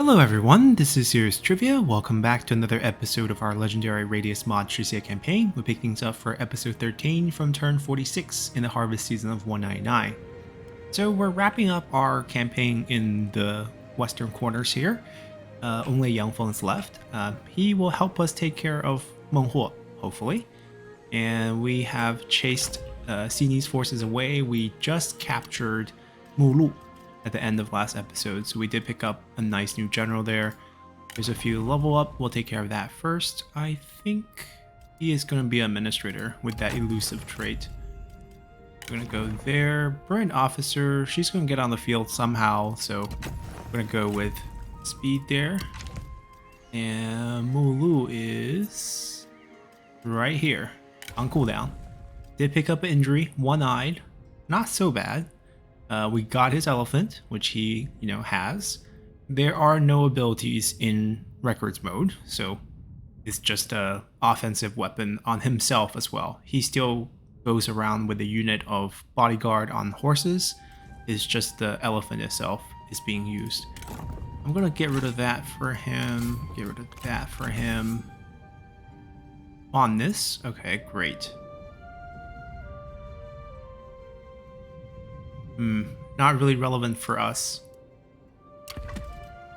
Hello everyone, this is Serious Trivia. Welcome back to another episode of our legendary Radious mod Shi Xie campaign. We pick things up for episode 13 from turn 46 in the harvest season of 199. So we're wrapping up our campaign in the western corners here. Only Yang Feng's left. He will help us take care of Meng Huo, hopefully. And we have chased Xini's forces away. We just captured Mulu at the end of last episode, so we did pick up a nice new general there. There's a few level up, we'll take care of that first. I think he is going to be an administrator with that elusive trait. We're going to go there. Brilliant officer, she's going to get on the field somehow, so we're going to go with speed there. And Mulu is right here on cooldown. Did pick up an injury, one-eyed, not so bad. We got his elephant, which he, has. There are no abilities in records mode, so it's just a offensive weapon on himself as well. He still goes around with a unit of bodyguard on horses. It's just the elephant itself is being used. I'm gonna get rid of that for him. Get rid of that for him. On this, okay, great. Not really relevant for us,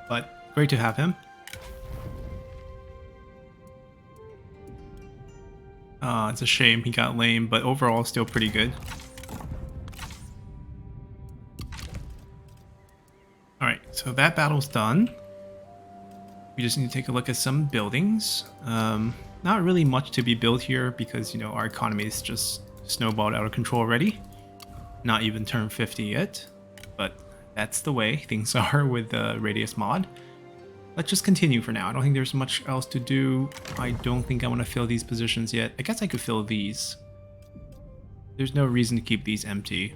but great to have him. It's a shame he got lame, but overall still pretty good. Alright, so that battle's done. We just need to take a look at some buildings. Not really much to be built here because, our economy is just snowballed out of control already. Not even turn 50 yet, but that's the way things are with the Radious mod. Let's just continue for now. I don't think there's much else to do. I don't think I want to fill these positions yet. I guess I could fill these. There's no reason to keep these empty.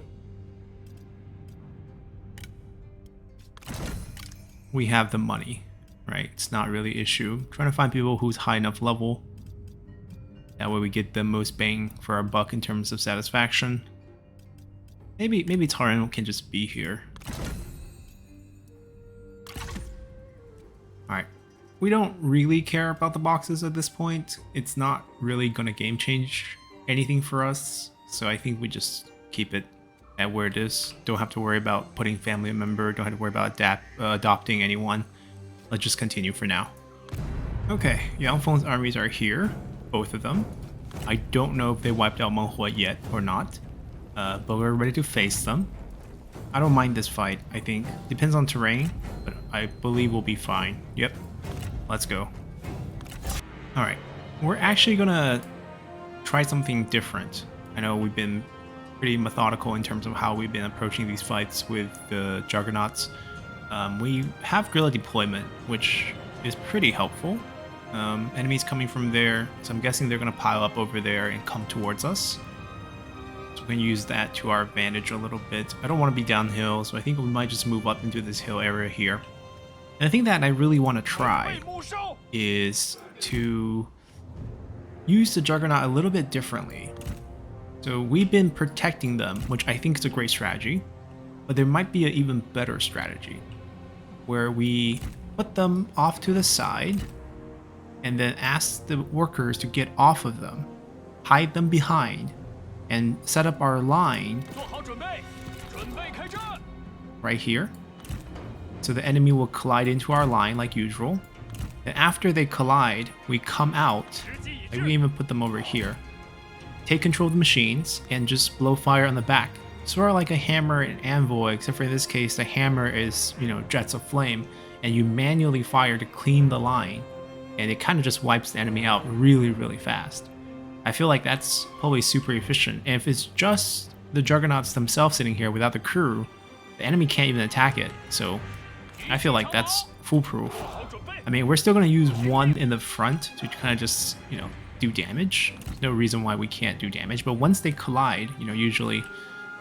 We have the money, right? It's not really an issue. I'm trying to find people who's high enough level. That way we get the most bang for our buck in terms of satisfaction. Maybe Taran can just be here. Alright. We don't really care about the boxes at this point. It's not really going to game change anything for us. So I think we just keep it at where it is. Don't have to worry about putting family member. Don't have to worry about adopting anyone. Let's just continue for now. Okay, Yang Feng's armies are here. Both of them. I don't know if they wiped out Meng Huo yet or not. But we're ready to face them. I don't mind this fight, I think. Depends on terrain, but I believe we'll be fine. Yep. Let's go. Alright. We're actually gonna try something different. I know we've been pretty methodical in terms of how we've been approaching these fights with the Juggernauts. We have guerrilla deployment, which is pretty helpful. Enemies coming from there, so I'm guessing they're gonna pile up over there and come towards us. We can use that to our advantage a little bit. I don't want to be downhill, so I think we might just move up into this hill area here. And the thing that I really want to try is to use the Juggernaut a little bit differently. So we've been protecting them, which I think is a great strategy, but there might be an even better strategy where we put them off to the side and then ask the workers to get off of them, hide them behind, and set up our line right here. So the enemy will collide into our line like usual. And after they collide, we come out, like we can even put them over here. Take control of the machines and just blow fire on the back. Sort of like a hammer and anvil, except for in this case, the hammer is, jets of flame, and you manually fire to clean the line. And it kind of just wipes the enemy out really, really fast. I feel like that's probably super efficient. And if it's just the Juggernauts themselves sitting here without the crew, the enemy can't even attack it. So I feel like that's foolproof. I mean, we're still going to use one in the front to kind of just, do damage. There's no reason why we can't do damage. But once they collide, usually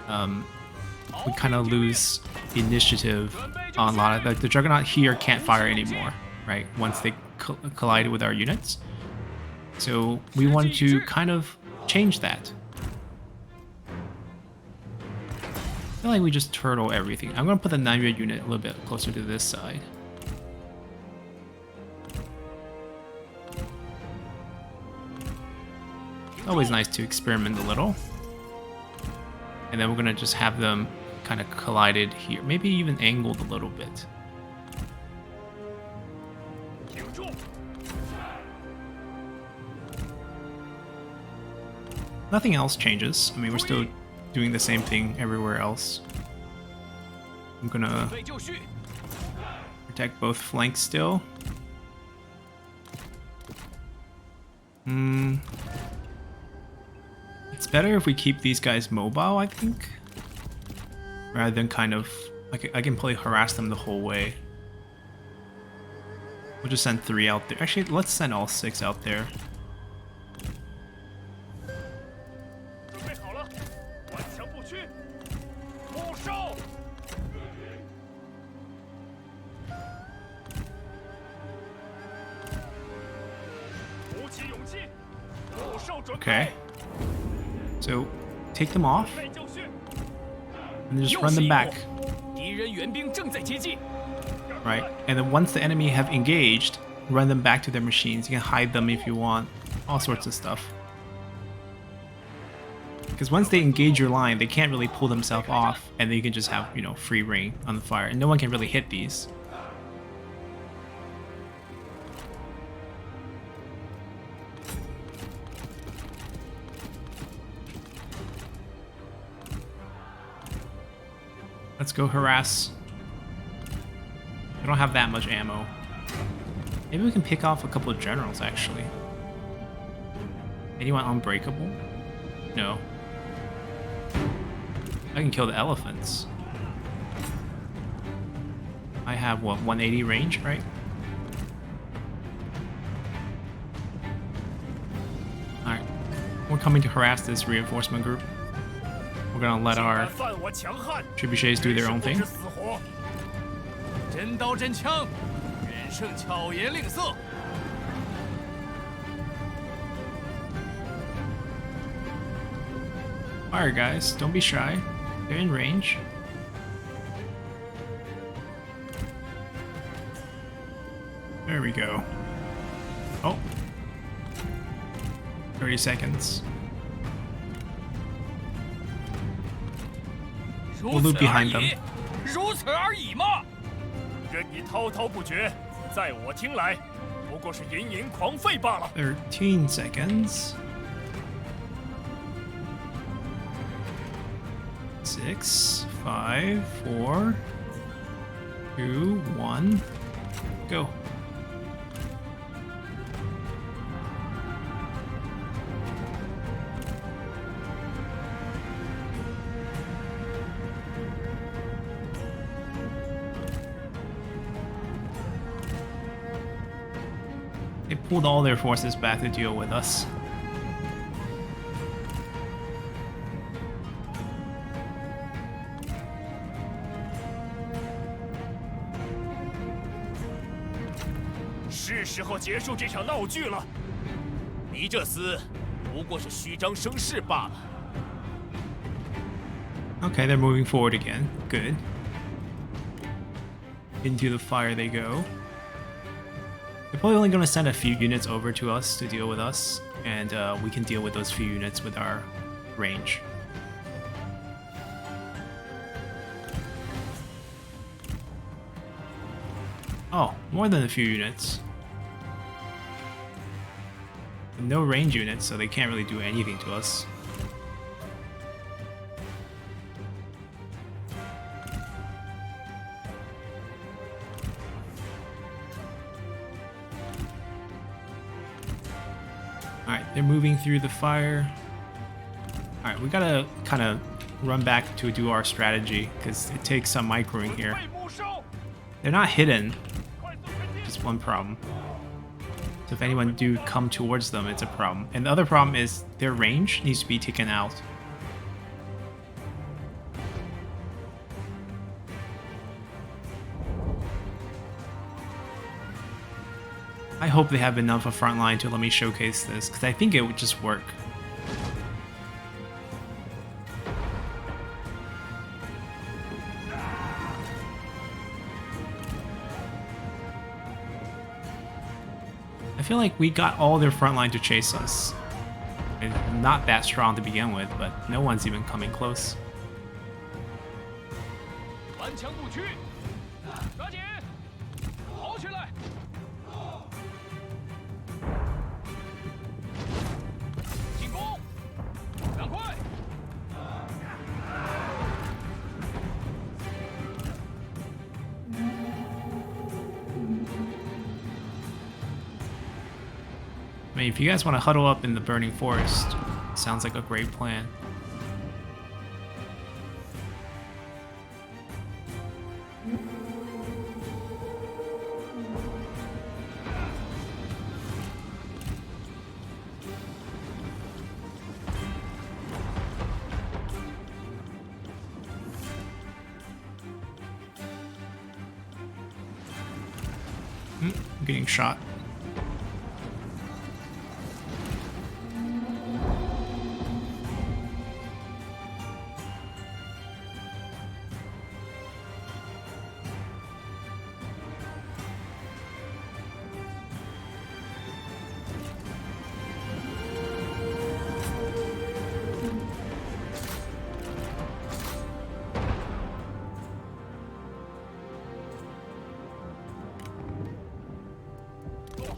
we kind of lose initiative on a lot of... Like the Juggernaut here can't fire anymore, right? Once they collide with our units. So we want to kind of change that. I feel like we just turtle everything. I'm going to put the 9-year unit a little bit closer to this side. always nice to experiment a little. And then we're gonna just have them kind of collided here, maybe even angled a little bit. Nothing else changes. I mean, we're still doing the same thing everywhere else. I'm gonna protect both flanks still. It's better if we keep these guys mobile, I think. Rather than kind of... I can play harass them the whole way. We'll just send 3 out there. Actually, let's send all 6 out there. Okay. So, take them off. And just run them back. Right, and then once the enemy have engaged, run them back to their machines. You can hide them if you want. All sorts of stuff. Because once they engage your line, they can't really pull themselves off, and then you can just have, you know, free reign on the fire. And no one can really hit these. Let's go harass. I don't have that much ammo. Maybe we can pick off a couple of generals, actually. Anyone unbreakable? No. I can kill the elephants. I have, what, 180 range, right? Alright. We're coming to harass this reinforcement group. We're gonna let our trebuchets do their own thing. Fire, guys, don't be shy. They're in range. There we go. Oh. 30 seconds. We'll loop behind them. 13 seconds. 6, 5, 4, 2, 1, go. They pulled all their forces back to deal with us. Okay, they're moving forward again. Good. Into the fire they go. They're probably only going to send a few units over to us to deal with us, and we can deal with those few units with our range. Oh, more than a few units. No range units, so they can't really do anything to us. Alright, they're moving through the fire. Alright, we gotta kind of run back to do our strategy, because it takes some microing here. They're not hidden. Just one problem. So if anyone do come towards them, it's a problem. And the other problem is their range needs to be taken out. I hope they have enough of front line to let me showcase this, because I think it would just work. I feel like we got all their front line to chase us. It's not that strong to begin with, but no one's even coming close. 顽强不屈，抓紧，跑起来！进攻，赶快！ I mean, if you guys want to huddle up in the burning forest, sounds like a great plan. I'm getting shot.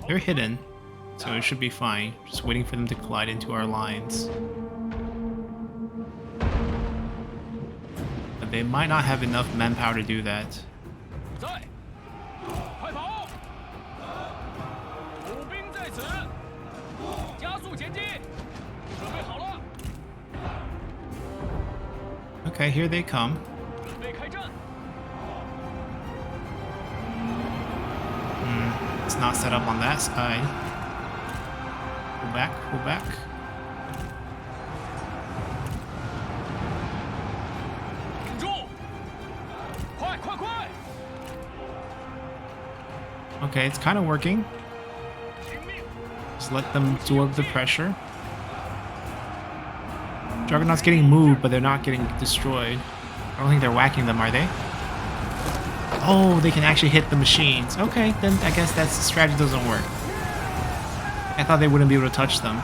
They're hidden, so it should be fine. Just waiting for them to collide into our lines. But they might not have enough manpower to do that. 在，快跑！步兵在此，加速前进，准备好了， Okay, here they come. 准备开战。 It's not set up on that side. Pull back, pull back. 顶住！快快快！ Okay, it's kind of working. 听命！ Just let them absorb the pressure. Juggernaut's getting moved, but they're not getting destroyed. I don't think they're whacking them, are they? Oh, they can actually hit the machines. Okay, then I guess that strategy doesn't work. I thought they wouldn't be able to touch them.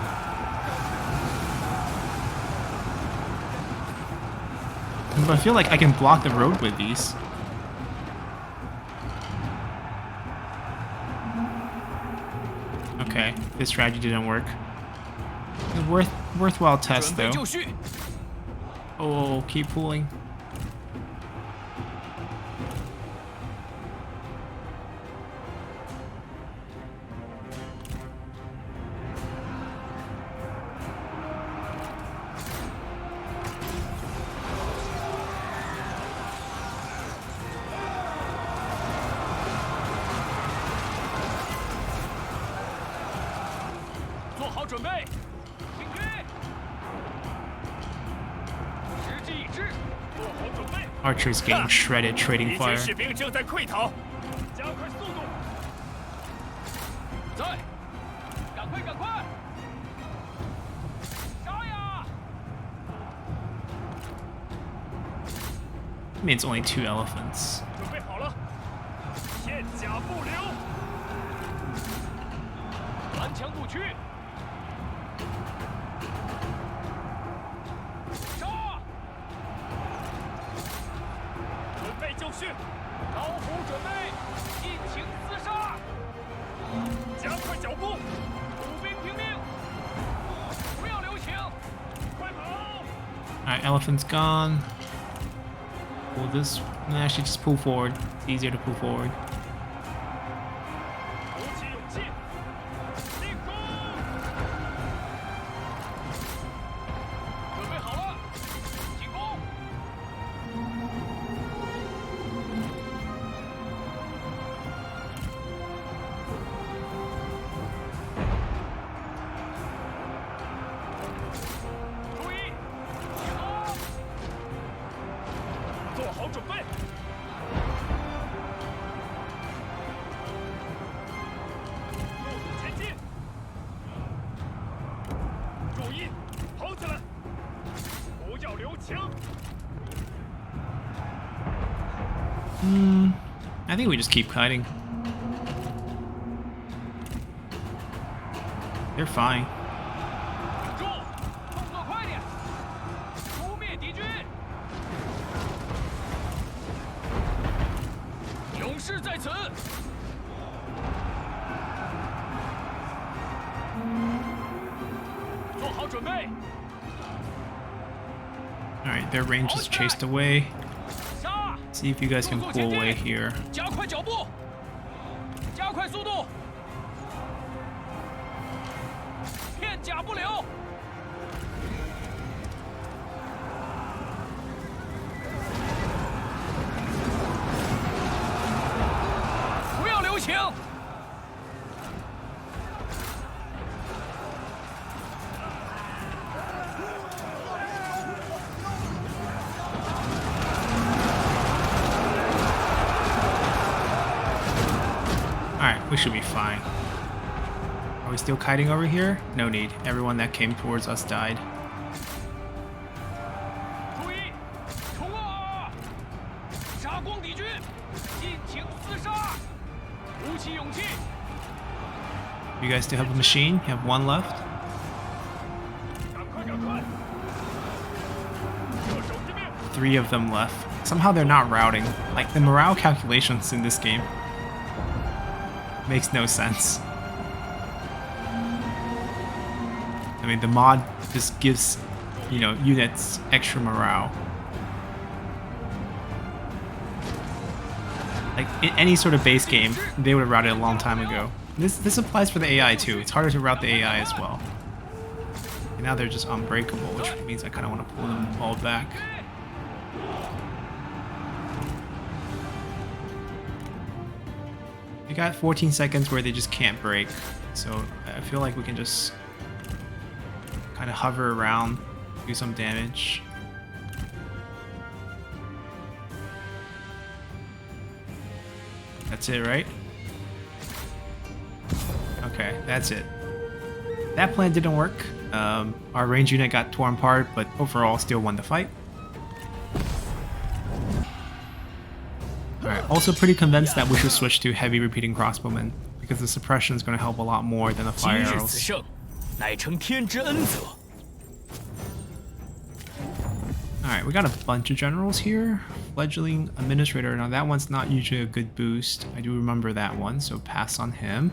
But I feel like I can block the road with these. Okay, this strategy didn't work. It's worthwhile test 准备 though. 就绪， Oh, keep pulling. Archers getting shredded trading fire. 士兵正在溃逃，加快速度！在，赶快赶快！杀呀！ I mean, it's only 2 elephants. 准备好了，片甲不留，顽强不屈。 就是老虎准备尽情厮杀，加快脚步，步兵听命，不要留情，快跑！ Alright, elephant's gone. Pull this. Actually, just pull forward. It's easier to pull forward. 鼓起勇气，进攻！准备好了，进攻！ 准备，速度前进，注意，跑起来，不要留情。I think we just keep kiting. They're fine. 顶住！好准备， Alright, their range is chased away. 杀！ See if you guys can pull away here. 加快脚步，加快速度，片甲不留。 不要留情！Alright, we should be fine. Are we still kiting over here? No need. Everyone that came towards us died. 注意，冲啊！杀光敌军，尽情厮杀，鼓起勇气。 You guys still have a machine? You have one left? 赶快，赶快！射手一命。 3 of them left. Somehow they're not routing. Like, the morale calculations in this game makes no sense. I mean, the mod just gives, you know, units extra morale. Like, in any sort of base game, they would have routed a long time ago. This applies for the AI too. It's harder to route the AI as well. And now they're just unbreakable, which means I kind of want to pull them all back. We got 14 seconds where they just can't break, so I feel like we can just kind of hover around, do some damage. That's it, right? Okay, that's it. That plan didn't work. Our range unit got torn apart, but overall still won the fight. Alright, also pretty convinced that we should switch to heavy repeating crossbowmen, because the suppression is going to help a lot more than the 今 fire 日此 arrows. 胜，乃承天之恩泽。 Alright, we got a bunch of generals here. Fledgling Administrator, now that one's not usually a good boost. I do remember that one, so pass on him.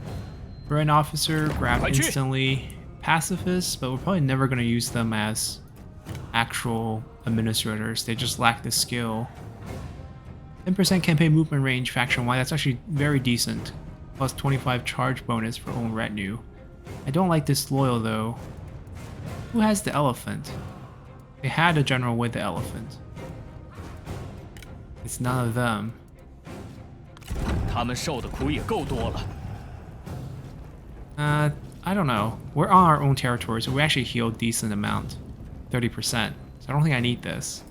Foreign Officer, grab instantly. Pacifists, but we're probably never going to use them as actual administrators. They just lack the skill. 10% campaign movement range faction-wide, that's actually very decent. Plus 25 charge bonus for own retinue. I don't like disloyal though. Who has the elephant? They had a general with the elephant. It's none of them. 他们受的苦也够多了。 I don't know. We're on our own territory, so we actually heal a decent amount. 30%. So I don't think I need this.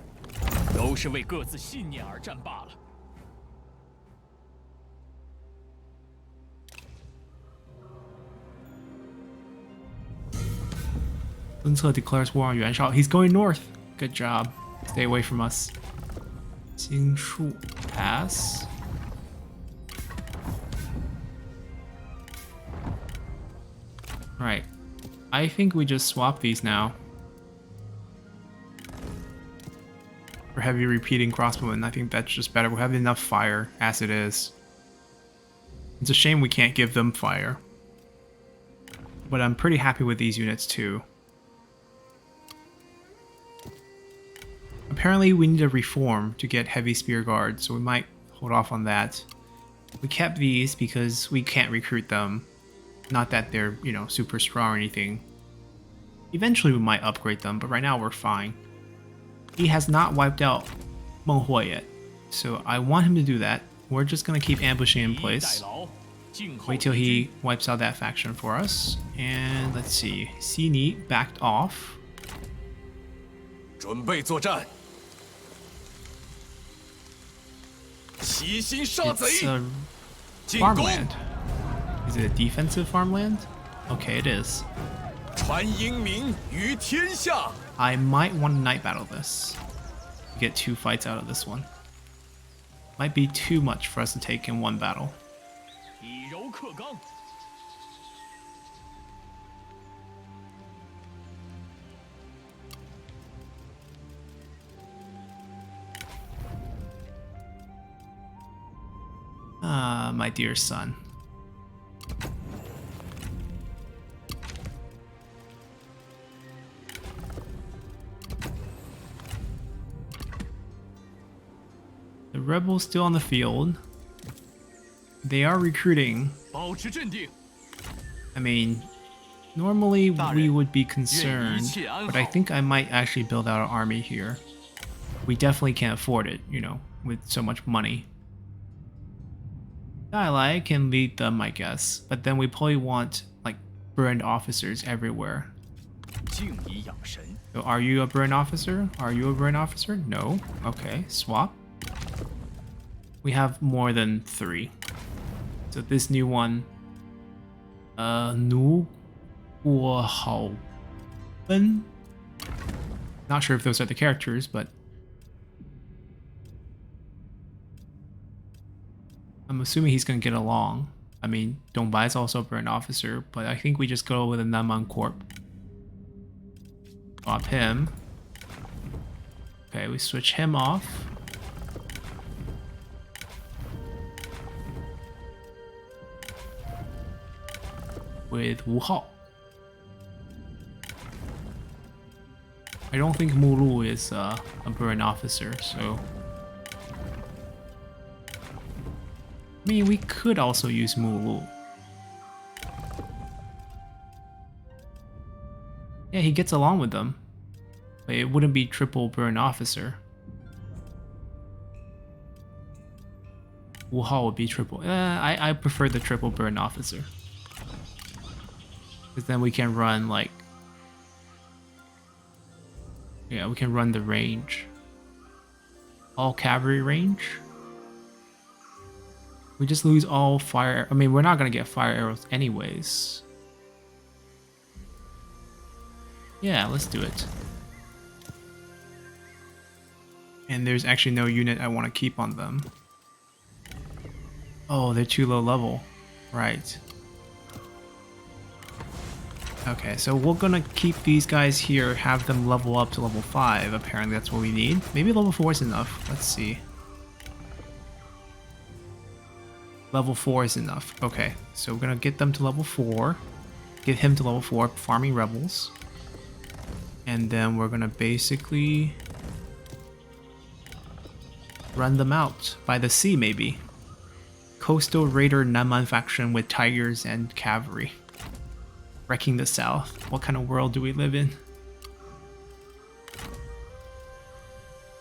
都是为各自信念而战罢了。 Sun Ce declares war on Yuan Shao. He's going north. Good job. Stay away from us. Jingshu Pass. Right. I think we just swap these now. For heavy repeating crossbowmen, I think that's just better. We have enough fire as it is. It's a shame we can't give them fire. But I'm pretty happy with these units too. Apparently we need a reform to get heavy spear guard, so we might hold off on that. We kept these because we can't recruit them. Not that they're, you know, super strong or anything. Eventually we might upgrade them, but right now we're fine. He has not wiped out Meng Huo yet, so I want him to do that. We're just gonna keep ambushing in place. Wait till he wipes out that faction for us. And let's see, Xi backed off. 准备作战。齐心杀贼！ It's a 进攻！ farmland. Is it a defensive farmland? Okay, it is. 传英名于天下。 I might want to night battle this. Get 2 fights out of this one. Might be too much for us to take in one battle. 以柔克刚。 Ah, my dear son. rebels still on the field. They are recruiting. 保持镇定。 I mean, normally we 大人， would be 愿一 concerned, 切安 but I 好。 think I might actually build out an army here. We definitely can't afford it, you know, with so much money. Dalai can lead them, I guess, but then we probably want like burned officers everywhere. 静以养神。 So are you a burn officer? Are you a burn officer? No. Okay, swap. We have more than 3. So this new one, 奴过好奔. Not sure if those are the characters, but I'm assuming he's gonna get along. I mean, Dongbai's is also a burn officer, but I think we just go with a Naman Corp. Swap him. Okay, we switch him off. With Wu Hao. I don't think Mulu is a burn officer, so... I mean, we could also use Mulu. Yeah, he gets along with them. But it wouldn't be triple burn officer. Wu Hao would be triple. I prefer the triple burn officer. Because then we can run like... Yeah, we can run the range. All cavalry range. We just lose all fire... I mean, we're not going to get fire arrows anyways. Yeah, let's do it. And there's actually no unit I want to keep on them. Oh, they're too low level. Right. Okay, so we're gonna keep these guys here, have them level up to level 5. Apparently that's what we need. Maybe level 4 is enough. Let's see. Level 4 is enough. Okay, so we're gonna get them to level 4. Get him to level 4, farming rebels. And then we're gonna basically run them out by the sea, maybe. Coastal Raider Naman faction with tigers and cavalry. Wrecking the south. What kind of world do we live in?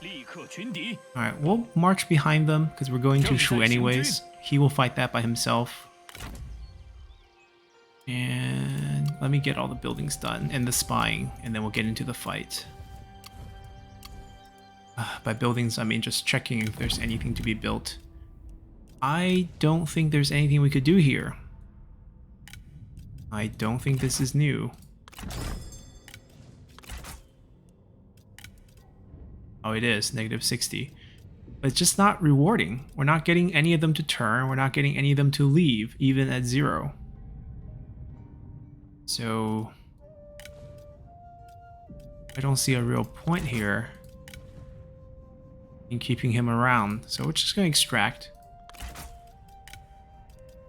立刻群敌。 Alright, we'll march behind them because we're going to Shu anyways. He will fight that by himself. And let me get all the buildings done and the spying, and then we'll get into the fight. By buildings, I mean just checking if there's anything to be built. I don't think there's anything we could do here. I don't think this is new. Oh, it is, negative 60. But it's just not rewarding. We're not getting any of them to turn. We're not getting any of them to leave, even at 0. So... I don't see a real point here in keeping him around. So we're just going to extract.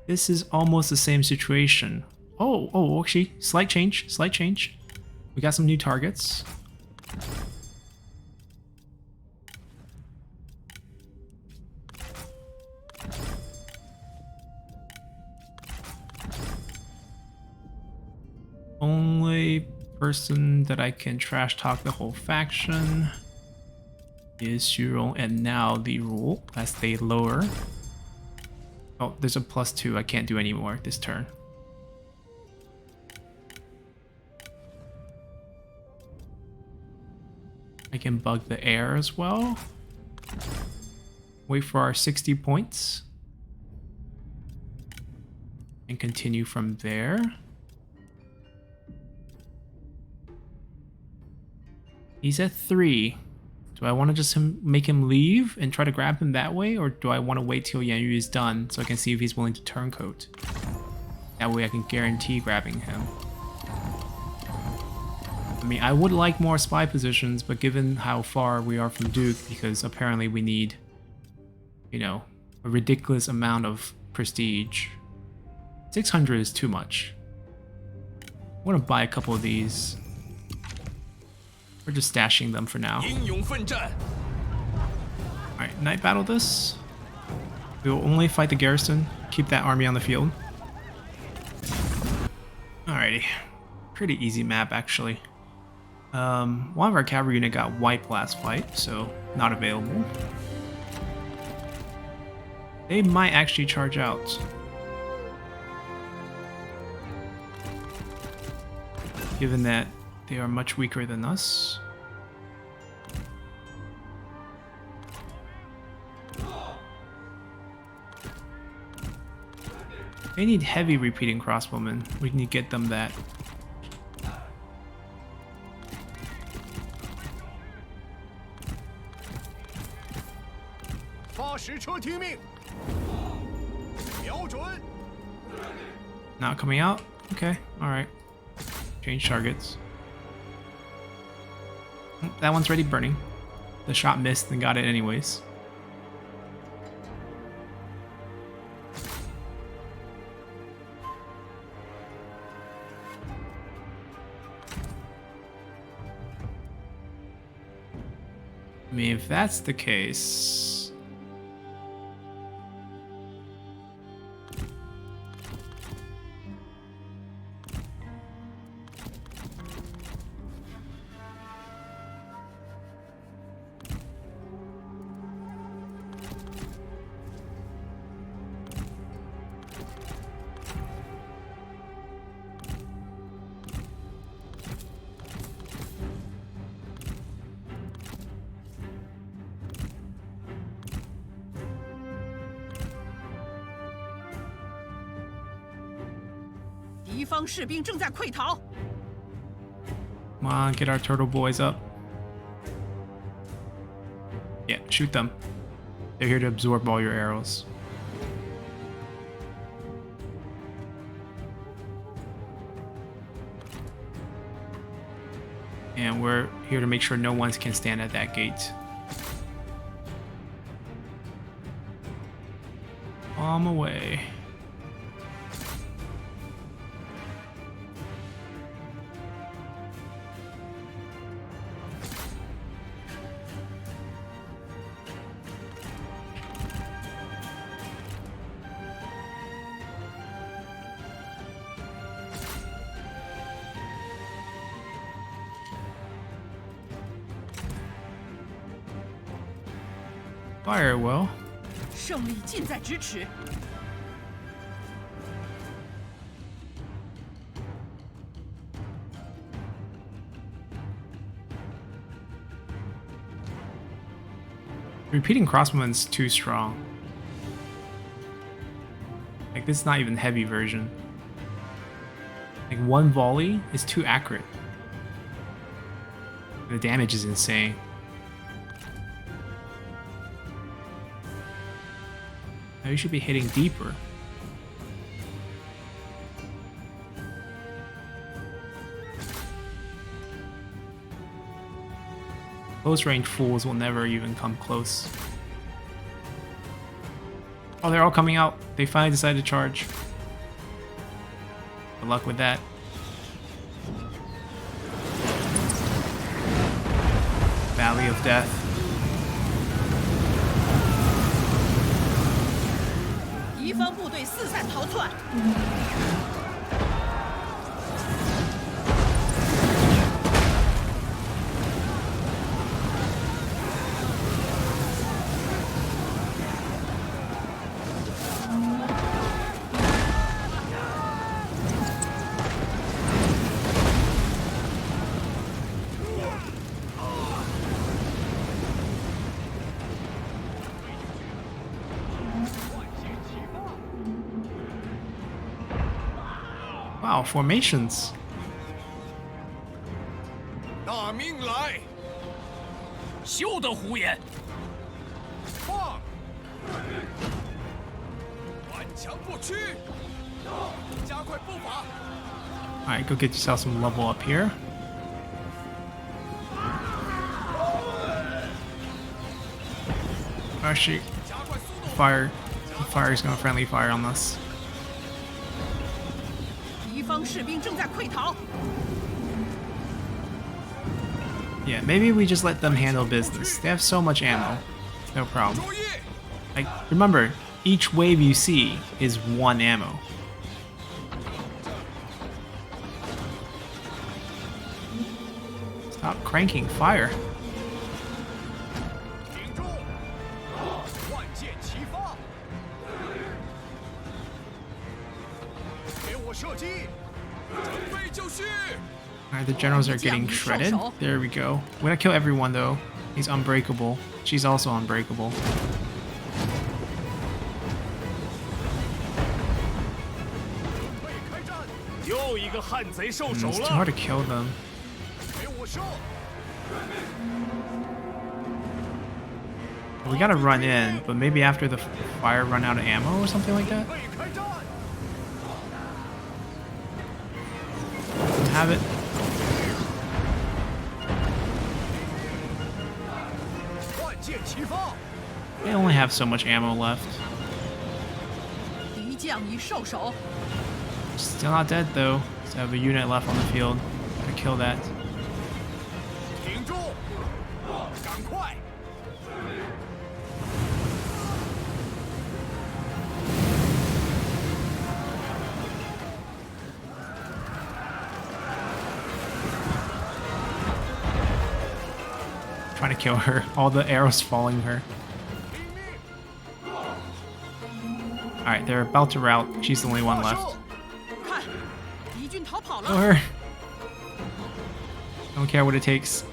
This is almost the same situation. Oh, actually, slight change. We got some new targets. Only person that I can trash talk the whole faction is Xurong, and now the rule as they lower. Oh, there's a +2. I can't do any more this turn. I can bug the air as well. Wait for our 60 points. And continue from there. He's at 3. Do I want to just make him leave and try to grab him that way? Or do I want to wait till Yan Yu is done so I can see if he's willing to turncoat? That way I can guarantee grabbing him. I mean, I would like more spy positions, but given how far we are from Duke, because apparently we need, you know, a ridiculous amount of prestige. 600 is too much. I want to buy a couple of these. We're just stashing them for now. Alright, Alright, night battle this. We will only fight the garrison. Keep that army on the field. Alrighty. Pretty easy map, actually. One of our cavalry unit got wiped last fight, so not available. They might actually charge out. Given that they are much weaker than us. They need heavy repeating crossbowmen. We need to get them that. Not coming out? Okay, alright. Change targets. That one's already burning. The shot missed and got it anyways. I mean, if that's the case... Come on, get our turtle boys up. Yeah, shoot them. They're here to absorb all your arrows. And we're here to make sure no one can stand at that gate. Bomb away. Fire well. 胜利近在咫尺。 Repeating crossbowman's too strong. Like, this is not even heavy version. Like, one volley is too accurate. The damage is insane. Now you should be hitting deeper. Close range fools will never even come close. Oh, they're all coming out. They finally decided to charge. Good luck with that. Valley of Death. 敌方部队四散逃窜。 Wow, formations. 大命来！休得胡言！放！顽强不屈！加快步伐！ Alright, go get yourself some level up here. Actually, fire. The fire is going to friendly fire on us. 敌方士兵正在溃逃。 Yeah, maybe we just let them handle business. They have so much ammo. No problem. 注意！ Like, remember, each wave you see is 1 ammo. Stop cranking fire. 顶住！万箭齐发！给我射击！准备就绪！ Alright, the generals are getting shredded. There we go. We're gonna kill everyone though. He's unbreakable. She's also unbreakable. 准备开战！又一个汉贼受手 It's too 了 hard。to kill them. 给我射！ We gotta run in, but maybe after the fire run out of ammo or something like that? 备开战！ Have it. 万箭齐发！ They only have so much ammo left. 敌将已受手， Still not dead though. Still have a unit left on the field. Gotta kill that. 挺住！赶快！ Trying to kill her. All the arrows following her. Alright, they're about to rout. She's the only one 发 left. 射！ 看，敌军逃跑 Kill 了。 her. Don't care what it takes.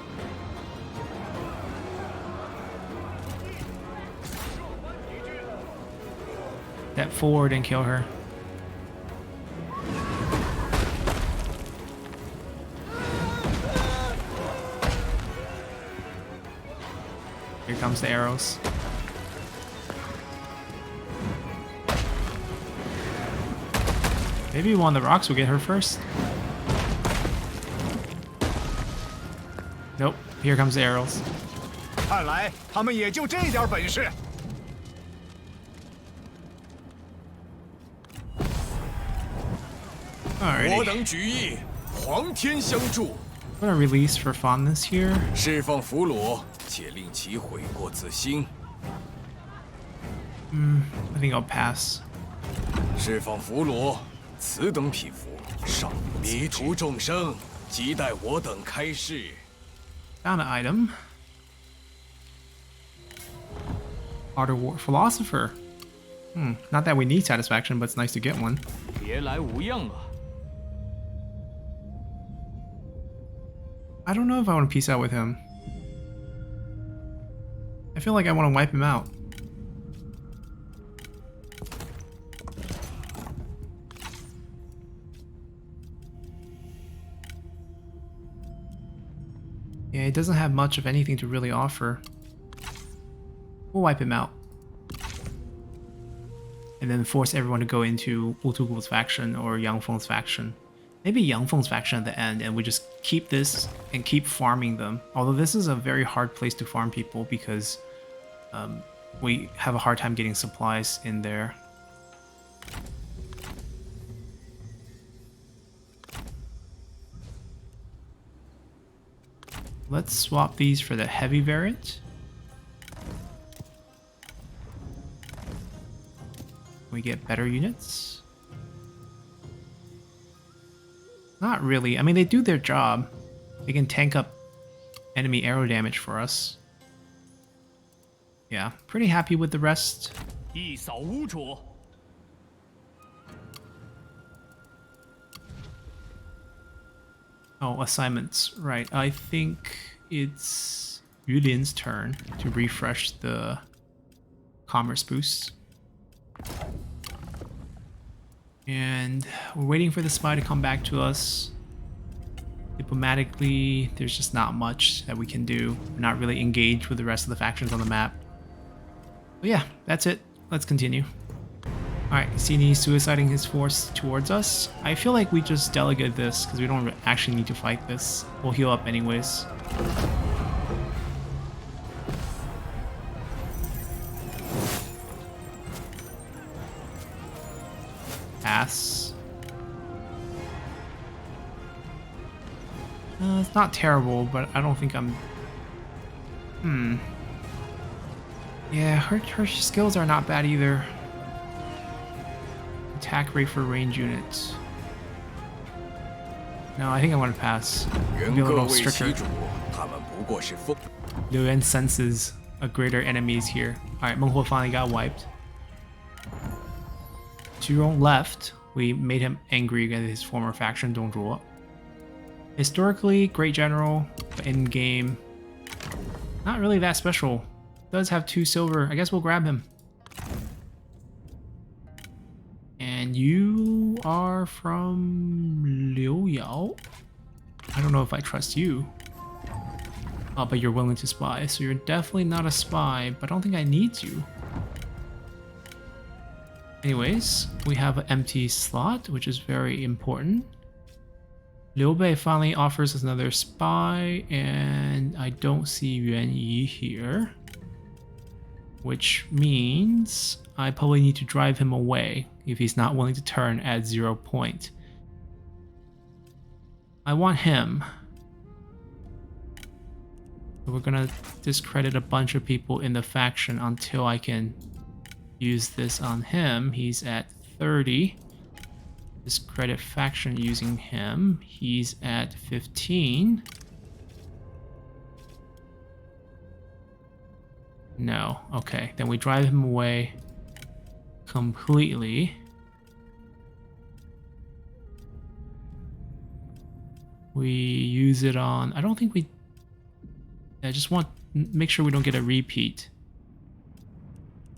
Step forward and kill her. Here comes the arrows. Maybe one of the rocks will get her first. Nope. Here comes the arrows. 看来他们也就这点本事。 我 Alrighty. 等举义，皇天相助， I'm gonna release for fondness here. 释放俘虏，且令其悔过自新。 I think I'll pass. 释放俘虏，此等匹夫，上迷途众生，即待我等开示。 Found an item. Art of War Philosopher. Not that we need satisfaction, but it's nice to get one. 别来无恙啊！ I don't know if I want to peace out with him. I feel like I want to wipe him out. Yeah, he doesn't have much of anything to really offer. We'll wipe him out. And then force everyone to go into Wu Tugul's faction or Yang Feng's faction. Maybe Yang Feng's faction at the end, and we just keep this and keep farming them. Although this is a very hard place to farm people because we have a hard time getting supplies in there. Let's swap these for the heavy variant. We get better units. Not really. I mean, they do their job. They can tank up enemy arrow damage for us. Yeah, pretty happy with the rest. 一扫污浊。 Oh, assignments. Right. I think it's Yulin's turn to refresh the commerce boost. And we're waiting for the spy to come back to us. Diplomatically, there's just not much that we can do. We're not really engaged with the rest of the factions on the map. But yeah, that's it. Let's continue. Alright, Sini suiciding his force towards us. I feel like we just delegate this because we don't actually need to fight this. We'll heal up anyways. Pass. It's not terrible, but I don't think I'm... Yeah, her skills are not bad either. Attack rate for range units. No, I think I want to pass. 原 Be a 各 little 为其 stricter. 主，他们不过是风。 Liu Yan senses a greater enemies here. Alright, Meng Huo finally got wiped. Zhurong left. We made him angry against his former faction, Dongzhuo. Historically, great general, but in game, not really that special. Does have 2 silver. I guess we'll grab him. And you are from Liu Yao. I don't know if I trust you. Oh, but you're willing to spy, so you're definitely not a spy, but I don't think I need you. Anyways, we have an empty slot, which is very important. Liu Bei finally offers us another spy, and I don't see Yuan Yi here. Which means I probably need to drive him away if he's not willing to turn at 0 point. I want him. So we're gonna discredit a bunch of people in the faction until I can use this on him. He's at 30. Discredit faction using him. He's at 15. No. Okay, then we drive him away completely. We use it on... I don't think we... I just want... Make sure we don't get a repeat.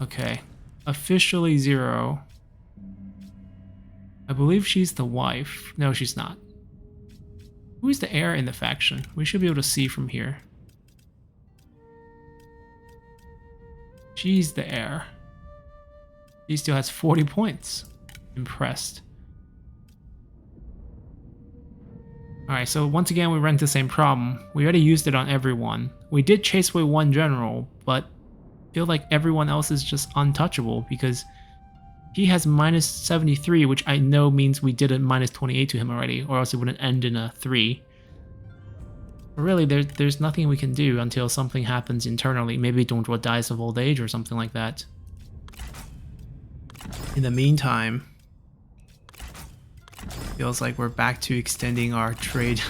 Okay. Officially 0. I believe she's the wife. No, she's not. Who's the heir in the faction? We should be able to see from here. She's the heir. He still has 40 points. Impressed. Alright, so once again we run into the same problem. We already used it on everyone. We did chase away 1 general, but I feel like everyone else is just untouchable because he has minus 73, which I know means we did a minus 28 to him already, or else it wouldn't end in a 3. But really, there's nothing we can do until something happens internally. Maybe Dongzhuo dies of old age or something like that. In the meantime, feels like we're back to extending our trade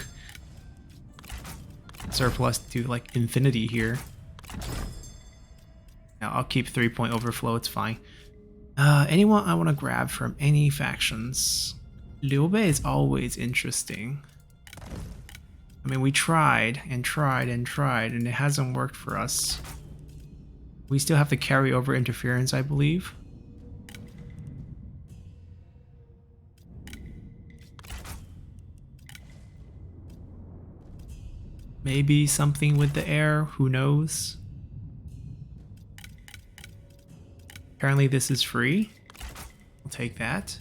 surplus to like infinity here. Now I'll keep 3-point overflow, it's fine. Anyone I want to grab from any factions? Liu Bei is always interesting. I mean, we tried and tried and tried, and it hasn't worked for us. We still have to carry over interference, I believe. Maybe something with the air, who knows? Apparently this is free. I'll take that.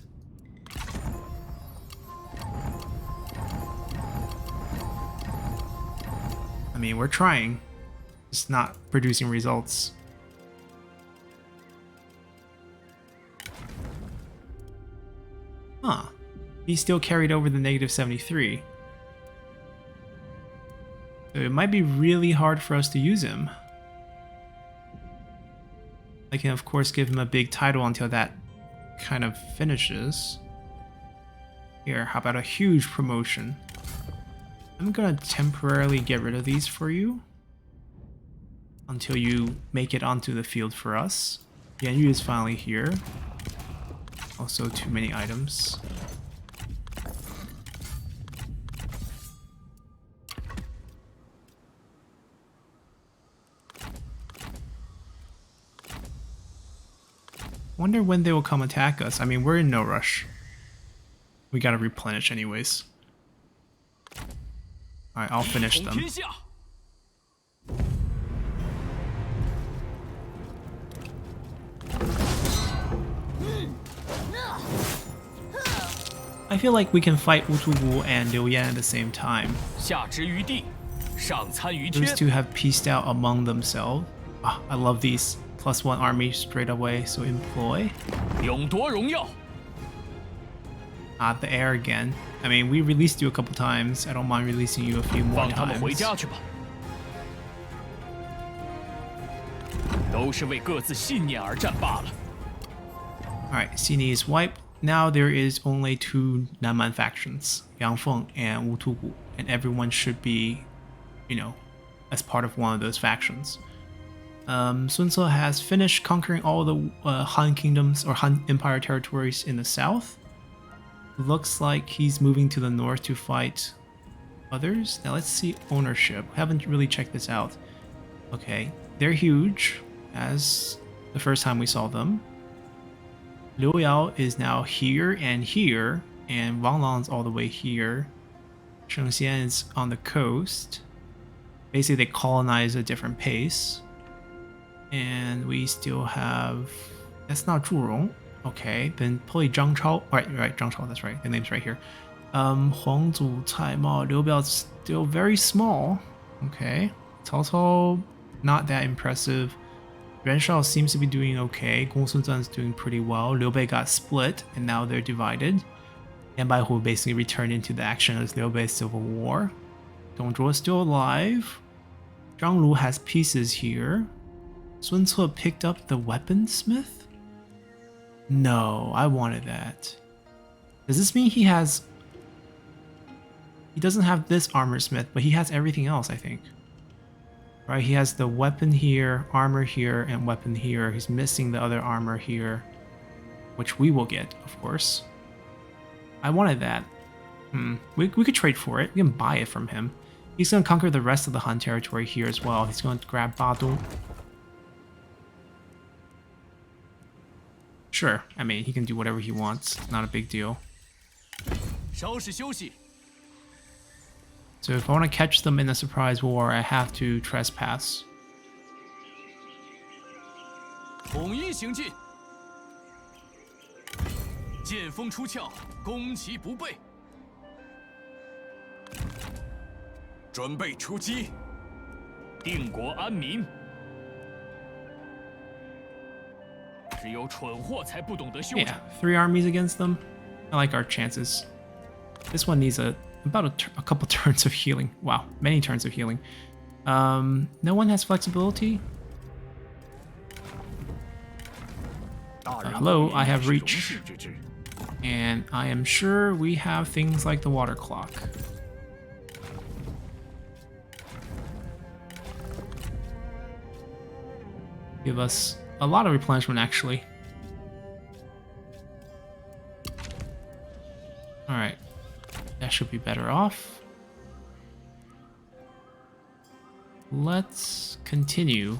I mean, we're trying. It's not producing results. Huh. He still carried over the negative 73. So it might be really hard for us to use him. I can of course give him a big title until that kind of finishes. Here, how about a huge promotion? I'm gonna temporarily get rid of these for you until you make it onto the field for us. Yan Yu is finally here. Also too many items. Wonder when they will come attack us. I mean, we're in no rush. We gotta replenish anyways. Alright, I'll finish them. I feel like we can fight Wu Tugu and Liu Yan at the same time. Those two have pieced out among themselves. Ah, I love these. +1 army straight away, so employ. Ah, the air again. I mean, we released you a couple times. I don't mind releasing you a few more times. 都是为各自信念而战罢了。 Alright, Xini is wiped. Now there is only 2 Nanman factions, Yangfeng and Wutugu, and everyone should be, you know, as part of one of those factions. Sun Ce has finished conquering all the Han kingdoms or Han Empire territories in the south. Looks like he's moving to the north to fight others. Now let's see ownership. Haven't really checked this out. Okay, they're huge, as the first time we saw them. Liu Yao is now here, and Wang Lang's all the way here. Sheng Xian is on the coast. Basically, they colonize at a different pace. And we still have... That's not Zhurong. Okay, then probably Zhang Chao. Right, Zhang Chao, that's right. The name's right here. Huang Zu, Cai Mao, Liu Biao's still very small. Okay. Cao Cao, not that impressive. Yuan Shao seems to be doing okay. Gong Sun Zan is doing pretty well. Liu Bei got split, and now they're divided. Yan Baihu basically returned into the action as Liu Bei's civil war. Dong Zhuo is still alive. Zhang Lu has pieces here. Sun Ce picked up the weaponsmith? No, I wanted that. Does this mean he has... He doesn't have this armor smith, but he has everything else, I think. Right, he has the weapon here, armor here, and weapon here. He's missing the other armor here, which we will get, of course. I wanted that. We could trade for it. We can buy it from him. He's going to conquer the rest of the Han territory here as well. He's going to grab Badong. Sure, I mean, he can do whatever he wants. Not a big deal. 稍事休息。 So if I want to catch them in a surprise war, I have to trespass. 统一行进，剑锋出鞘，攻其不备。准备出击。定国安民。只有蠢货才不懂得休 Yeah, 整。 3 armies against them. I like our chances. This one needs about a couple turns of healing. Wow, many turns of healing. No one has flexibility. Hello, I have reach. And I am sure we have things like the water clock. Give us a lot of replenishment, actually. Alright. That should be better off. Let's continue.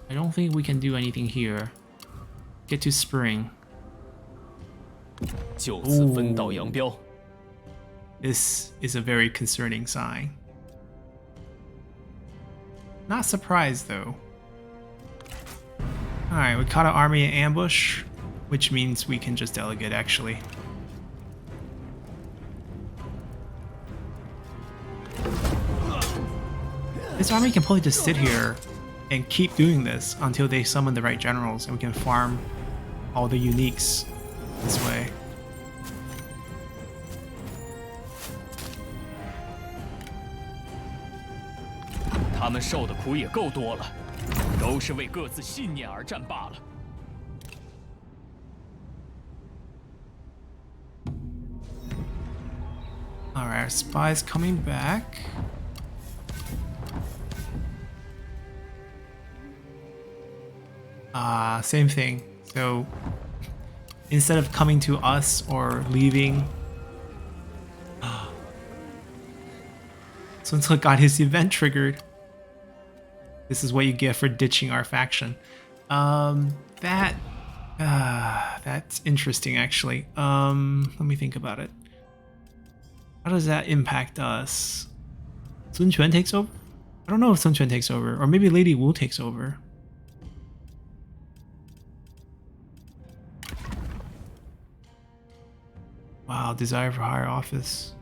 I don't think we can do anything here. Get to spring. 就此分道扬镳。 This is a very concerning sign. Not surprised though. Alright, we caught an army in ambush, which means we can just delegate actually. This army can probably just sit here and keep doing this until they summon the right generals, and we can farm all the uniques this way. 他们受的苦也够多了，都是为各自信念而战罢了。 Alright, our spy's coming back. Same thing. So instead of coming to us or leaving, Sun Ce got his event triggered. This is what you get for ditching our faction. That's interesting actually. Let me think about it. How does that impact us? Sun Quan takes over? I don't know if Sun Quan takes over, or maybe Lady Wu takes over. Wow, desire for higher office.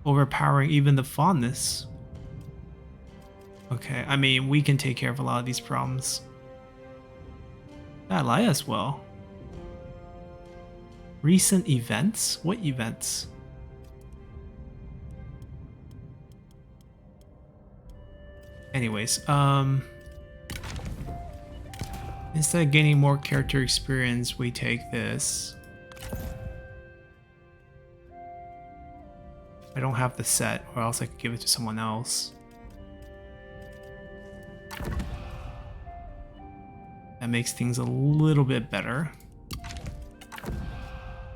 Overpowering even the fondness. Okay, I mean, we can take care of a lot of these problems. That lie as well. Recent events? What events? Anyways, Instead of gaining more character experience, we take this. I don't have the set, or else I could give it to someone else. That makes things a little bit better.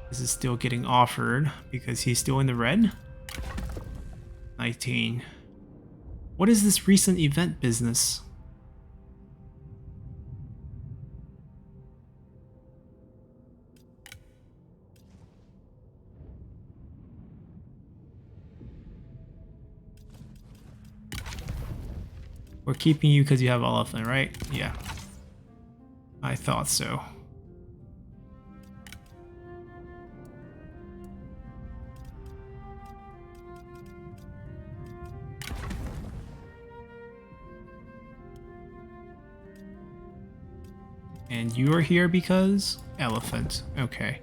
This is still getting offered because he's still in the red. 19. What is this recent event business? We're keeping you because you have elephant, right? Yeah. I thought so. And you are here because elephant. Okay.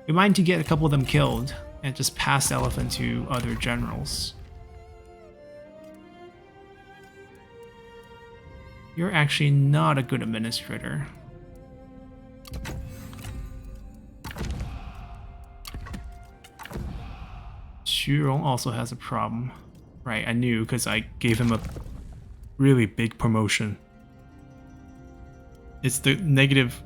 We might need to get a couple of them killed and just pass elephant to other generals. You're actually not a good administrator. Xurong also has a problem. Right, I knew because I gave him a really big promotion. It's the negative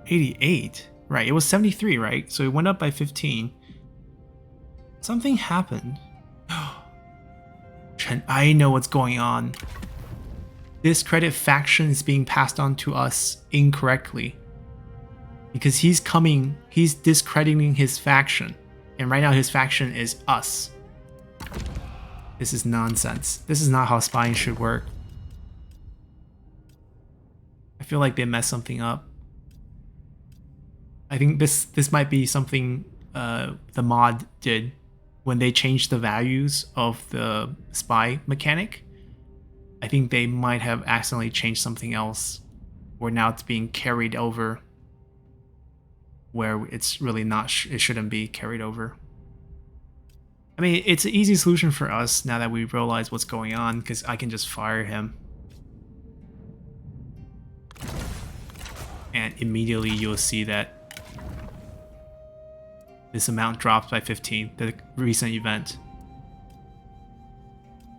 88. Right, it was 73, right? So it went up by 15. Something happened. Chen, I know what's going on. Discredit faction is being passed on to us incorrectly. Because he's discrediting his faction. And right now his faction is us. This is nonsense. This is not how spying should work. I feel like they messed something up. I think this might be something the mod did when they changed the values of the spy mechanic. I think they might have accidentally changed something else where now it's being carried over where it's really not, it shouldn't be carried over. I mean, it's an easy solution for us now that we realize what's going on because I can just fire him. And immediately you'll see that this amount drops by 15, the recent event.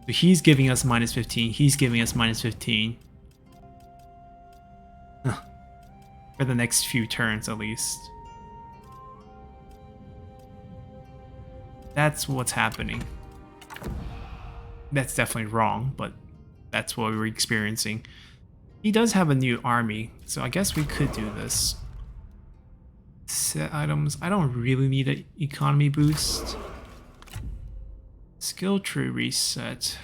So he's giving us minus 15, he's giving us minus 15. For the next few turns at least. That's what's happening. That's definitely wrong, but that's what we're experiencing. He does have a new army, so I guess we could do this. Set items. I don't really need an economy boost. Skill tree reset.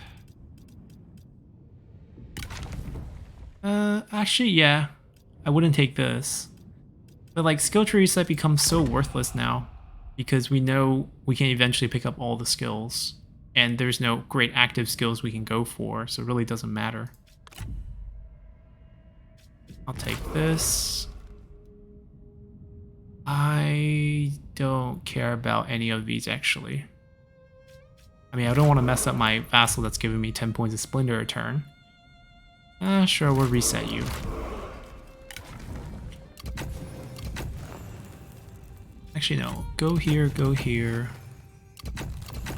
Actually, yeah. I wouldn't take this. But like, skill tree reset becomes so worthless now. Because we know we can eventually pick up all the skills. And there's no great active skills we can go for, so it really doesn't matter. I'll take this. I don't care about any of these, actually. I mean, I don't want to mess up my vassal that's giving me 10 points of splendor a turn. Sure, we'll reset you. Actually, no. Go here, go here.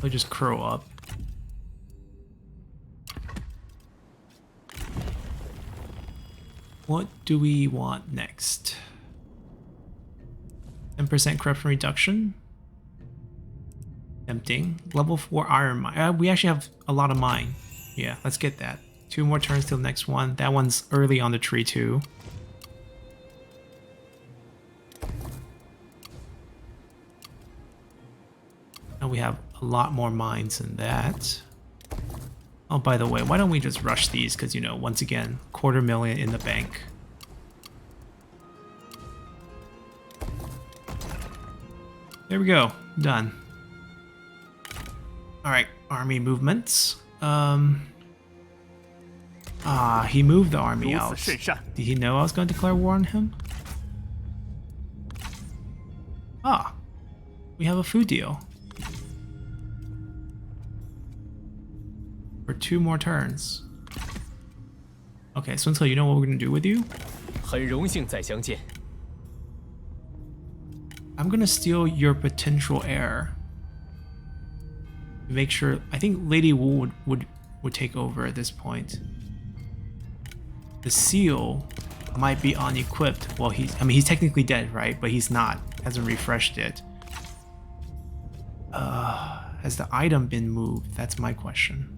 I'll just curl up. What do we want next? 10% corruption reduction. Tempting. Level 4 iron mine. We actually have a lot of mine. Yeah, let's get that. 2 more turns till the next one. That one's early on the tree too. And we have a lot more mines than that. Oh, by the way, why don't we just rush these? Because, you know, once again, $250,000 in the bank. There we go. Done. Alright, army movements. He moved the army out. Did he know I was going to declare war on him? We have a food deal. For 2 more turns. Okay, Sun Ce, you know what we're gonna do with you? 很荣幸再相见。 I'm gonna steal your potential heir. Make sure. I think Lady Wu would take over at this point. The seal might be unequipped. Well, I mean, he's technically dead, right? But he's not. Hasn't refreshed it. Has the item been moved? That's my question.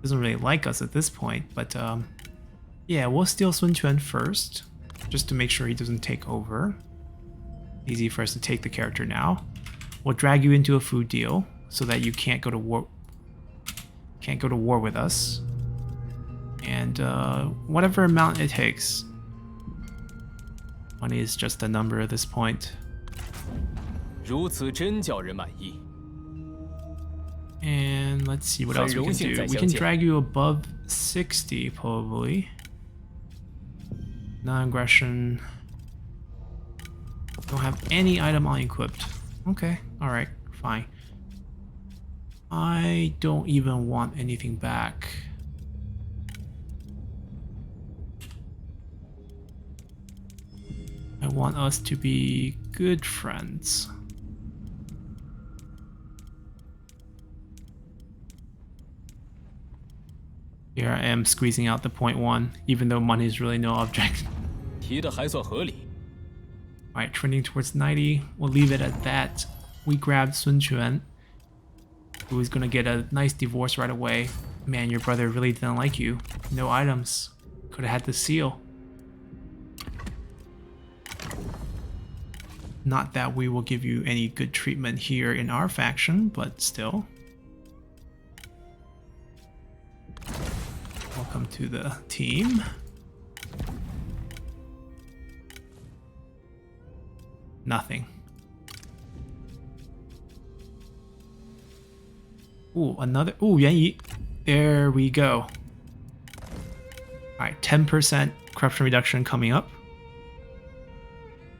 Doesn't really like us at this point, but yeah, we'll steal Sun Quan first, just to make sure he doesn't take over. Easy for us to take the character now. We'll drag you into a food deal so that you can't go to war. Can't go to war with us. And whatever amount it takes. Money is just a number at this point. 如此真叫人满意。 And let's see what else we can do. We can drag you above 60 probably. Non-aggression. Don't have any item unequipped. Okay, alright, fine. I don't even want anything back. I want us to be good friends. Here I am squeezing out the 0.1, even though money is really no object. 提的还算合理。 Alright, trending towards 90. We'll leave it at that. We grabbed Sun Quan, who is gonna get a nice divorce right away. Man, your brother really didn't like you. No items. Could have had the seal. Not that we will give you any good treatment here in our faction, but still. Welcome to the team. Nothing. Ooh, another. Ooh, Yuan Yi. There we go. Alright, 10% corruption reduction coming up.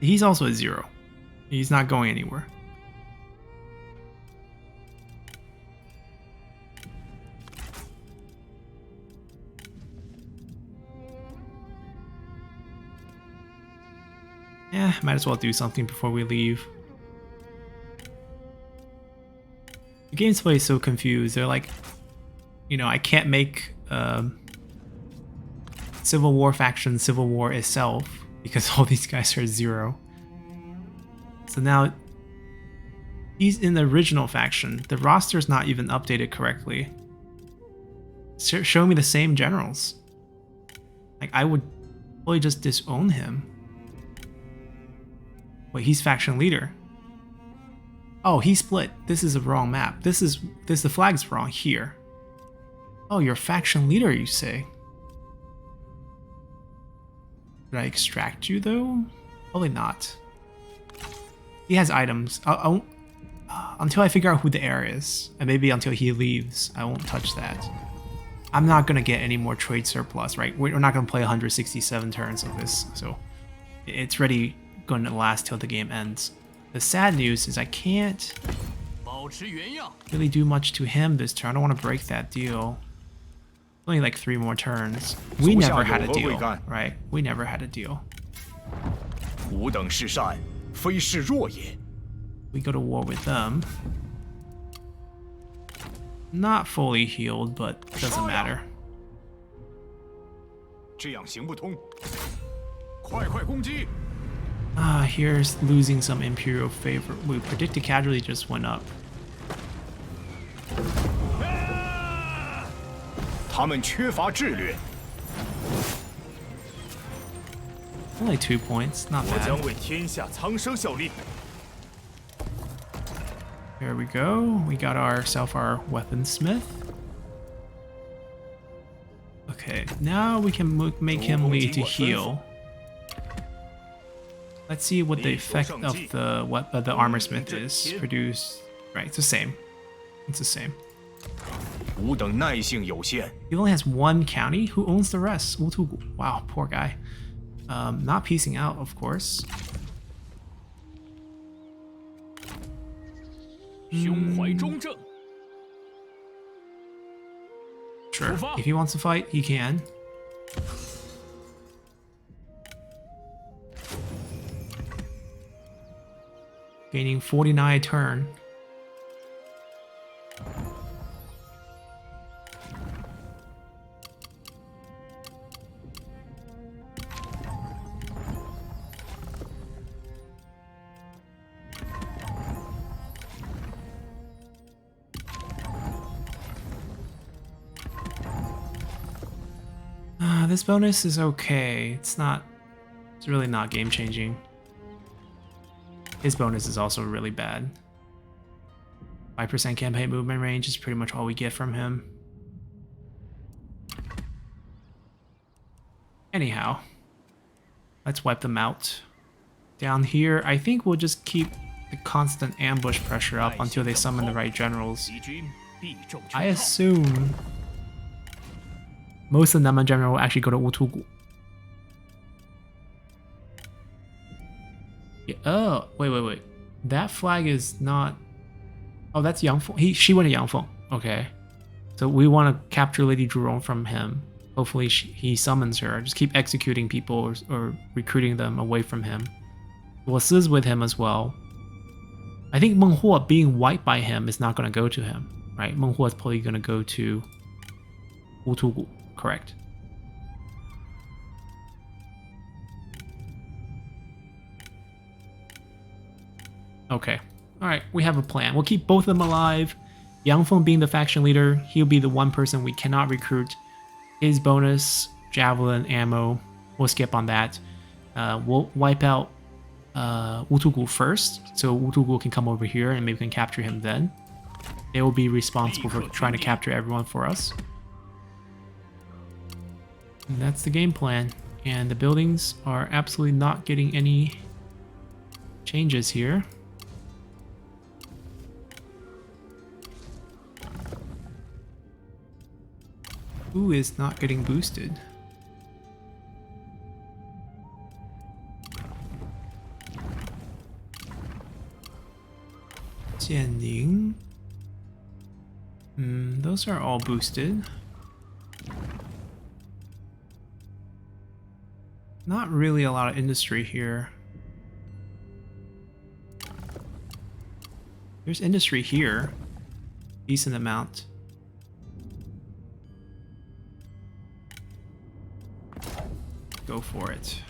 He's also at 0. He's not going anywhere. Yeah, might as well do something before we leave. The gameplay is so confused. They're like, you know, I can't make Civil War faction Civil War itself because all these guys are 0. So now he's in the original faction. The roster's not even updated correctly. Show me the same generals. Like, I would probably just disown him. Wait, he's faction leader. Oh, he split. This is a wrong map. The flag's wrong here. Oh, you're faction leader, you say? Did I extract you though? Probably not. He has items. Until I figure out who the heir is, and maybe until he leaves, I won't touch that. I'm not gonna get any more trade surplus, right? We're not gonna play 167 turns of this, so it's really gonna last till the game ends. The sad news is I can't really do much to him this turn. I don't want to break that deal. Only like 3 more turns. We never had a deal, right? We never had a deal. We go to war with them. Not fully healed, but doesn't matter. Here's losing some Imperial favor. We predicted casualty just went up. Only 2 points, not bad. There we go. We got ourselves our weaponsmith. Okay, now we can make him lead to heal. Let's see what the effect of the armor smith is. Produce, right? It's the same. It's the same. He only has 1 county. Who owns the rest? Wow, poor guy. Not piecing out, of course. 胸怀中正。 Sure. If he wants to fight, he can. Gaining 49 a turn. This bonus is okay. It's really not game changing. His bonus is also really bad. 5% campaign movement range is pretty much all we get from him. Anyhow, let's wipe them out. Down here, I think we'll just keep the constant ambush pressure up until they summon the right generals. 敌军必中圈 I 套。 assume most of the Nama general will actually go to Wutugu. Yeah, oh, wait. That flag is not... Oh, that's Yangfeng. She went to Yangfeng. Okay. So we want to capture Lady Zhurong from him. Hopefully he summons her. Just keep executing people or recruiting them away from him. Luosi's with him as well. I think Meng Huo being wiped by him is not going to go to him, right? Meng Huo is probably going to go to Wutugu. Correct. Okay. Alright, we have a plan. We'll keep both of them alive. Yang Feng being the faction leader, he'll be the one person we cannot recruit. His bonus, javelin, ammo, we'll skip on that. We'll wipe out Wutugu first, so Wutugu can come over here and maybe we can capture him then. They will be responsible for trying to capture everyone for us. And that's the game plan. And the buildings are absolutely not getting any changes here. Who is not getting boosted? Jianning. Those are all boosted. Not really a lot of industry here. There's industry here. Decent amount. Go for it.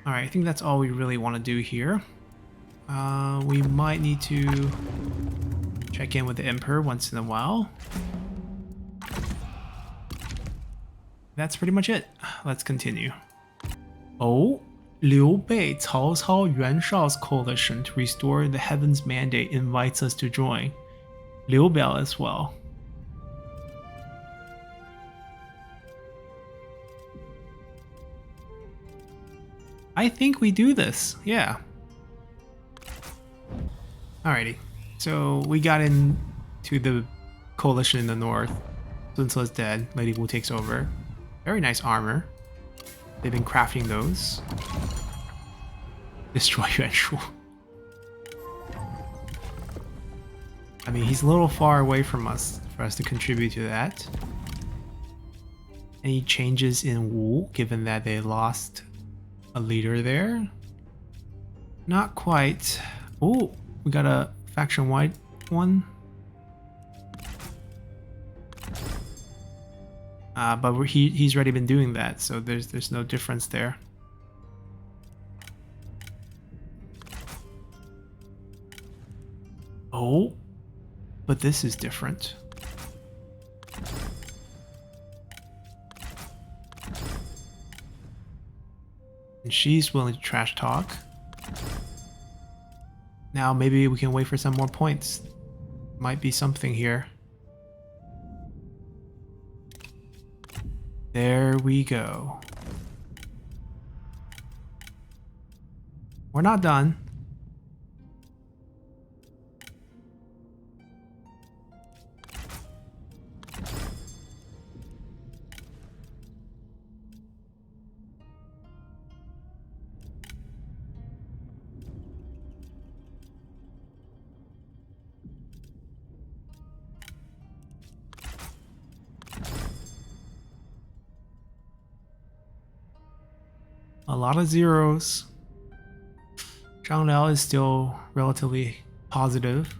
Alright, I think that's all we really want to do here. We might need to check in with the Emperor once in a while. That's pretty much it. Let's continue. Oh, Liu Bei, Cao Cao, Yuan Shao's coalition to restore the Heaven's Mandate invites us to join. Liu Biao as well. I think we do this, yeah. Alrighty, so we got into the coalition in the north. Sun Ce is dead, Lady Wu takes over. Very nice armor. They've been crafting those. Destroy Yuan Shu. I mean, he's a little far away from us for us to contribute to that. Any changes in Wu, given that they lost a leader there? Not quite. Oh, we got a faction-wide one. But he's already been doing that, so there's no difference there. Oh, but this is different. And she's willing to trash talk. Now maybe we can wait for some more points. Might be something here. There we go. We're not done. A lot of zeros. Zhang Liao is still relatively positive.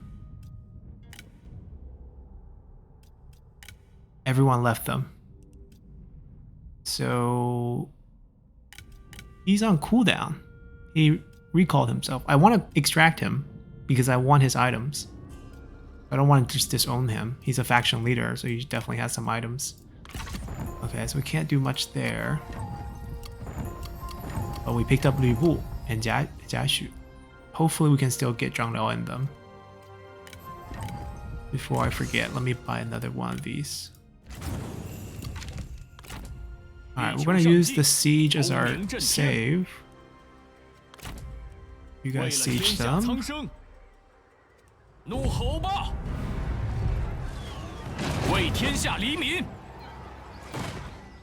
Everyone left them. So he's on cooldown. He recalled himself. I want to extract him because I want his items. I don't want to just disown him. He's a faction leader, so he definitely has some items. Okay, so we can't do much there. But we picked up Lu Bu and Jia Xu. Hopefully we can still get Zhang Liao in them. Before I forget, let me buy another one of these. Alright, we're going to use the siege as our save. You guys siege them.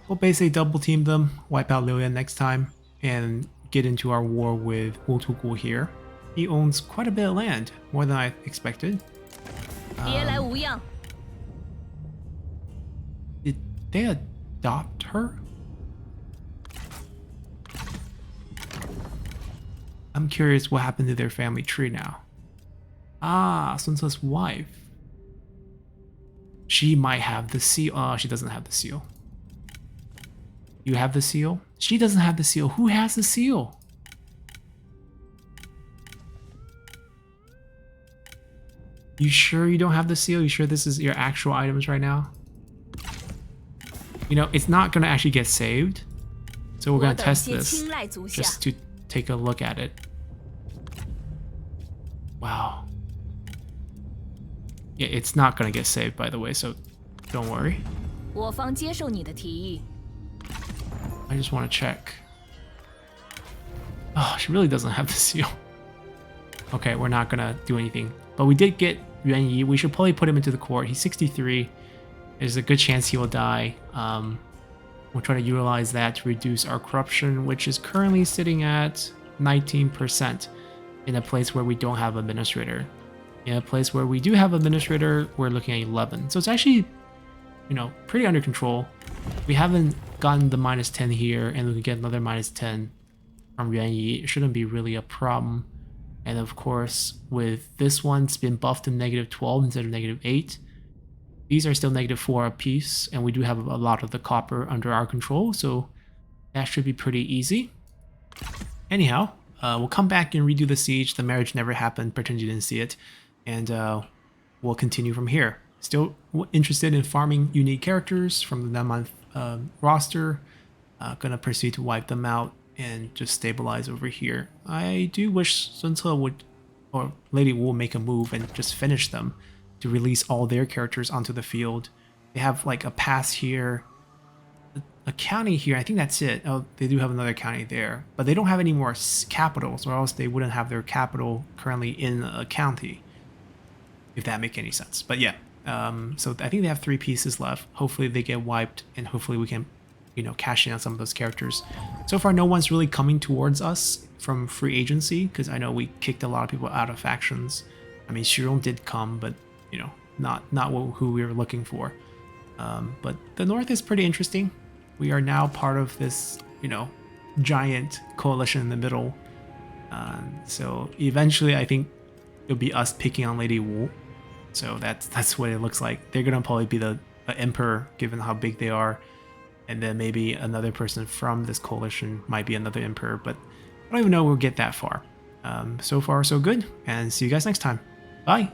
We'll basically double team them, wipe out Liu Yan next time, and get into our war with Wu Tugu here. He owns quite a bit of land, more than I expected. Did they adopt her? I'm curious what happened to their family tree now. Ah, Sun Ce's wife. She might have the seal. Oh, she doesn't have the seal. You have the seal? She doesn't have the seal. Who has the seal? You sure you don't have the seal? You sure this is your actual items right now? You know, it's not going to actually get saved. So we're going to test this just to take a look at it. Wow. Yeah, it's not going to get saved, by the way, so don't worry. I just want to check. Oh, she really doesn't have the seal. Okay, we're not going to do anything. But we did get Yuan Yi. We should probably put him into the court. He's 63. There's a good chance he will die. We'll try to utilize that to reduce our corruption, which is currently sitting at 19% in a place where we don't have administrator. In a place where we do have administrator, we're looking at 11. So it's actually, you know, pretty under control. We haven't gotten the -10 here, and we can get another -10 from Yuan Yi. It shouldn't be really a problem. And of course, with this one, it's been buffed to -12 instead of -8. These are still -4 apiece, and we do have a lot of the copper under our control, so that should be pretty easy. Anyhow, we'll come back and redo the siege. The marriage never happened, pretend you didn't see it, and we'll continue from here. Still interested in farming unique characters from the 9-month roster. Gonna proceed to wipe them out and just stabilize over here. I do wish Sun Ce would, or Lady Wu, make a move and just finish them to release all their characters onto the field. They have like a pass here, a county here. I think that's it. Oh, they do have another county there, but they don't have any more capitals, or else they wouldn't have their capital currently in a county, if that makes any sense. But yeah, so I think they have 3 pieces left. Hopefully they get wiped, and hopefully we can, you know, cash in on some of those characters. So far, no one's really coming towards us from free agency, because I know we kicked a lot of people out of factions. I mean, Shiron did come, but, you know, not who we were looking for. But the North is pretty interesting. We are now part of this, you know, giant coalition in the middle. So eventually, I think it'll be us picking on Lady Wu. So that's what it looks like. They're gonna probably be the emperor, given how big they are. And then maybe another person from this coalition might be another emperor, but I don't even know we'll get that far. So far, so good, and see you guys next time. Bye!